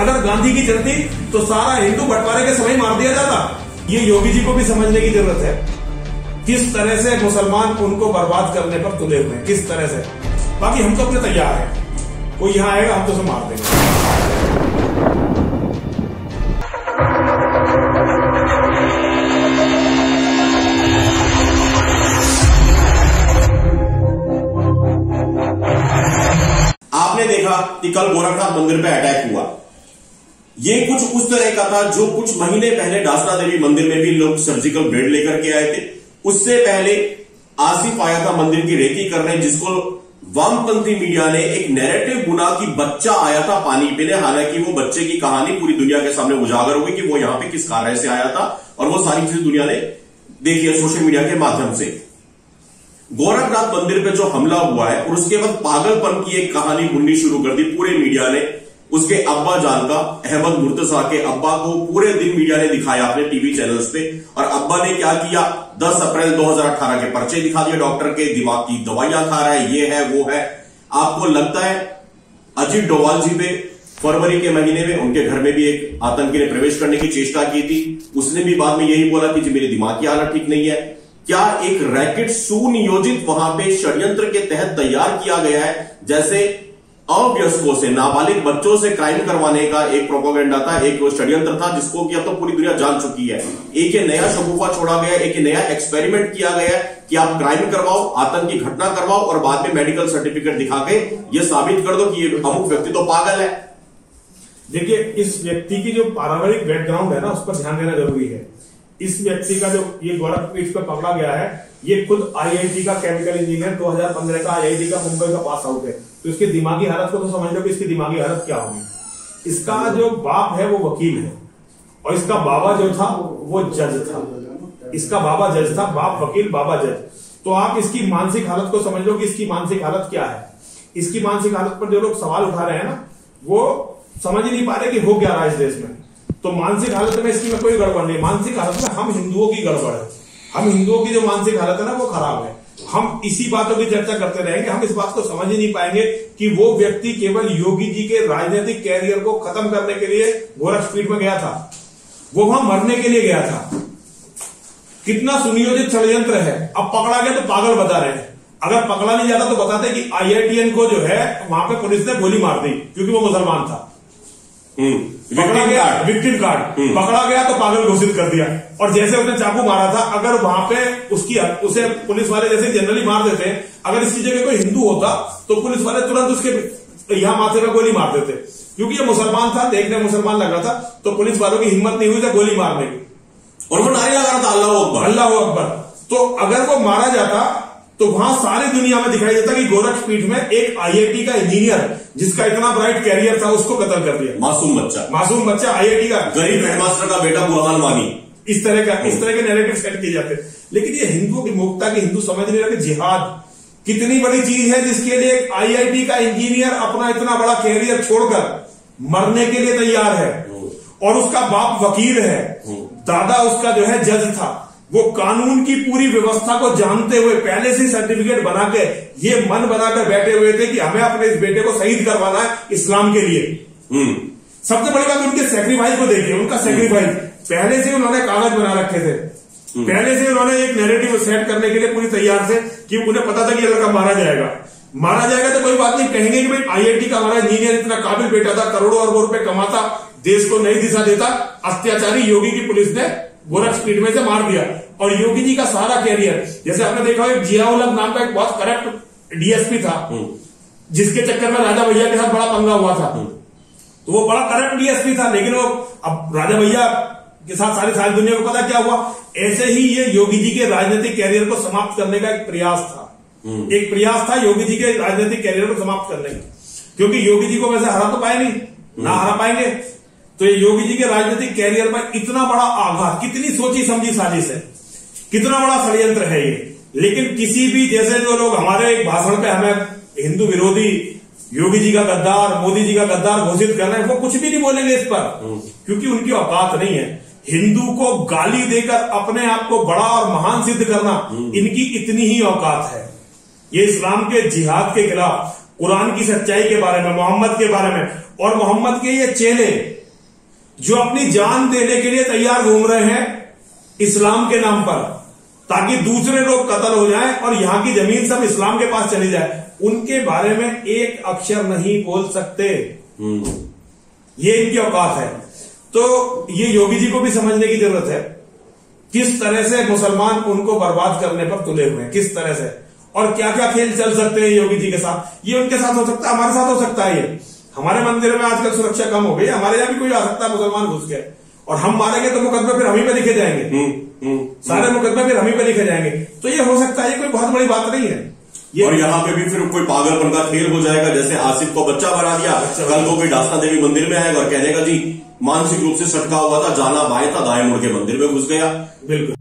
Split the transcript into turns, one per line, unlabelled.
अगर गांधी की चलती तो सारा हिंदू बंटवारे के समय मार दिया जाता। ये योगी जी को भी समझने की जरूरत है किस तरह से मुसलमान उनको बर्बाद करने पर तुले हुए हैं, किस तरह से। बाकी हम तो अपने तैयार हैं, कोई यहां आएगा हम तो उसे मार देंगे।
आपने देखा कि कल गोरखनाथ मंदिर पे अटैक हुआ। ये कुछ उस तरह का था जो कुछ महीने पहले डासना देवी मंदिर में भी लोग सर्जिकल ब्लेड लेकर के आए थे। उससे पहले आसिफ आया था मंदिर की रेकी करने, जिसको वामपंथी मीडिया ने एक नैरेटिव बुना कि बच्चा आया था पानी पीने। हालांकि वो बच्चे की कहानी पूरी दुनिया के सामने उजागर हो गई कि वो यहां पे किस कार्य से आया था, और वो सारी चीजें दुनिया ने देखी है सोशल मीडिया के माध्यम से। गोरखनाथ मंदिर पे जो हमला हुआ है और उसके बाद पागलपन की एक कहानी बुननी शुरू कर दी पूरे मीडिया ने। उसके अब्बा जान का, अहमद मुर्तजा के अब्बा को पूरे दिन मीडिया ने दिखाया अपने टीवी चैनल्स पे। और अब्बा ने क्या किया, 10 अप्रैल 2018 के पर्चे दिखा दिए डॉक्टर के, दिमाग की दवाइयां खा रहा है, ये है वो है। आपको लगता है अजीत डोभाल जी पे फरवरी के महीने में उनके घर में भी एक आतंकी ने प्रवेश करने की चेष्टा की थी। उसने भी बाद में यही बोला कि जी मेरी दिमाग की हालत ठीक नहीं है। क्या एक रैकेट सुनियोजित वहां पे षड्यंत्र के तहत तैयार किया गया है, जैसे अवयस्कों से, नाबालिग बच्चों से क्राइम करवाने का एक प्रोपेगेंडा था, एक षड्यंत्र था जिसको कि अब तो पूरी दुनिया जान चुकी है। एक ये नया शगुफा छोड़ा गया, एक नया एक्सपेरिमेंट किया गया कि आप क्राइम करवाओ, आतंकी घटना करवाओ और बाद में मेडिकल सर्टिफिकेट दिखा के ये साबित कर दो कि ये अमुक व्यक्ति तो पागल है।
देखिए, इस व्यक्ति की जो पारिवारिक बैकग्राउंड है ना, उस पर ध्यान देना जरूरी है। इस व्यक्ति का जो ये गोरखपीठ पर पकड़ा गया है, ये खुद आईआईटी का केमिकल इंजीनियर 2015 का आईआईटी का मुंबई का पास आउट है। तो इसकी दिमागी हालत को तो समझ लो कि इसकी दिमागी हालत क्या होगी। इसका जो बाप है वो वकील है और इसका बाबा जो था वो जज था। इसका बाबा जज था, बाप वकील, बाबा जज। तो आप इसकी मानसिक हालत को समझ लो कि इसकी मानसिक हालत क्या है। इसकी मानसिक हालत पर जो लोग सवाल उठा रहे हैं ना, वो समझ ही नहीं पा रहे कि हो क्या रहा है इस देश में। तो मानसिक हालत में इसकी में कोई गड़बड़ नहीं। मानसिक हालत में हम हिंदुओं की गड़बड़ है। हम हिंदुओं की जो मानसिक हालत है ना वो खराब है। हम इसी बातों की चर्चा करते रहेंगे। हम इस बात को समझ ही नहीं पाएंगे कि वो व्यक्ति केवल योगी जी के राजनीतिक कैरियर को खत्म करने के लिए गोरखपीठ में गया था। वो वहां मरने के लिए गया था। कितना सुनियोजित षड्यंत्र है। अब पकड़ा गया तो पागल बता रहे हैं। अगर पकड़ा नहीं जाता तो बताते कि आईआईटीएन को जो है वहां पे पुलिस ने गोली मार दी क्योंकि वो मुसलमान था। पकड़ा गया, विक्टिम कार्ड पकड़ा गया तो पागल घोषित कर दिया। और जैसे उसने चाकू मारा था, अगर वहां पे उसे पुलिस वाले जैसे जनरली मार देते हैं, अगर इसकी जगह कोई हिंदू होता तो पुलिस वाले तुरंत उसके यहां माथे में गोली मार देते। क्योंकि ये मुसलमान था, देखने मुसलमान लग रहा था, तो पुलिस वालों की हिम्मत नहीं हुई था गोली मारने की। और वो नारे लगा रहा था अल्लाह अकबर, अल्लाह अकबर। तो अगर वो मारा जाता तो वहां सारी दुनिया में दिखाई देता कि गोरखपीठ में एक आईआईटी का इंजीनियर जिसका इतना ब्राइट कैरियर था उसको कत्ल कर दिया। मासूम बच्चा आईआईटी का, गरीब हेडमास्टर का बेटा बुरहान वानी। इस तरह के नैरेटिव सेट किए जाते। लेकिन ये हिंदुओं की मूर्खता की हिंदू समझ नहीं रहे। जिहाद कितनी बड़ी चीज है जिसके लिए एक आईआईटी का इंजीनियर अपना इतना बड़ा कैरियर छोड़कर मरने के लिए तैयार है। और उसका बाप वकील है, दादा उसका जो है जज था। वो कानून की पूरी व्यवस्था को जानते हुए पहले से सर्टिफिकेट बना के ये मन बनाकर बैठे हुए थे कि हमें अपने इस बेटे को शहीद करवाना है इस्लाम के लिए। सबसे बड़ी बात उनके सेक्रीफाइस को देखिए। उनका सेक्रीफाइस पहले से उन्होंने कागज बना रखे थे। पहले से उन्होंने एक नैरेटिव सेट करने के लिए पूरी तैयार थे कि उन्हें पता था कि ये लड़का मारा जाएगा तो कोई बात नहीं, कहेंगे कि भाई आईआईटी का हमारा इंजीनियर इतना काबिल बेटा था, करोड़ों अरबों रुपए कमाता, देश को नई दिशा देता। अत्याचारी योगी की पुलिस ने गोरखपीठ में से मार दिया। और योगी जी का सारा कैरियर, जैसे आपने देखा एक जियाउल हक नाम का एक बहुत करप्ट डीएसपी था, जिसके चक्कर में राजा भैया के साथ बड़ा पंगा हुआ था। तो वो बड़ा करप्ट डीएसपी था, लेकिन वो अब राजा भैया के साथ सारी दुनिया को पता क्या हुआ। ऐसे ही ये योगी जी के राजनीतिक कैरियर को समाप्त करने का एक प्रयास था योगी जी के राजनीतिक कैरियर को समाप्त करने का। क्योंकि योगी जी को वैसे हरा तो पाए नहीं, ना हरा पाएंगे। तो ये योगी जी के राजनीतिक कैरियर पर इतना बड़ा आघात, कितनी सोची समझी साजिश है, कितना बड़ा षड्यंत्र है ये। लेकिन किसी भी जैसे जो लोग हमारे एक भाषण पे हमें हिंदू विरोधी, योगी जी का गद्दार, मोदी जी का गद्दार घोषित कर रहे हैं, वो कुछ भी नहीं बोलेंगे इस पर, क्योंकि उनकी औकात नहीं है। हिंदू को गाली देकर अपने आप को बड़ा और महान सिद्ध करना इनकी इतनी ही औकात है। ये इस्लाम के जिहाद के खिलाफ कुरान की सच्चाई के बारे में, मोहम्मद के बारे में, और मोहम्मद के ये चेले जो अपनी जान देने के लिए तैयार घूम रहे हैं इस्लाम के नाम पर, ताकि दूसरे लोग कत्ल हो जाएं और यहां की जमीन सब इस्लाम के पास चली जाए, उनके बारे में एक अक्षर नहीं बोल सकते। ये इनकी औकात है। तो ये योगी जी को भी समझने की जरूरत है किस तरह से मुसलमान उनको बर्बाद करने पर तुले हुए हैं, किस तरह से, और क्या क्या खेल चल सकते हैं योगी जी के साथ। ये उनके साथ हो सकता है, हमारे साथ हो सकता है। ये हमारे मंदिर में आजकल सुरक्षा कम हो गई, हमारे यहां भी कोई आ सकता है मुसलमान घुस के, और हम मारेंगे तो मुकदमे फिर हम ही पे लिखे जाएंगे, सारे मुकदमे फिर हम ही पे लिखे जाएंगे। तो ये हो सकता है, ये कोई बहुत बड़ी बात नहीं है।
और यहाँ पे भी फिर कोई पागलपन का खेल हो जाएगा, जैसे आसिफ को बच्चा बना दिया, कल को कोई डासना देवी मंदिर में आएगा और कहने का जी मानसिक रूप से सटका हुआ था, जाना बाएं था, दाएं मुड़ के मंदिर में घुस गया।
बिल्कुल।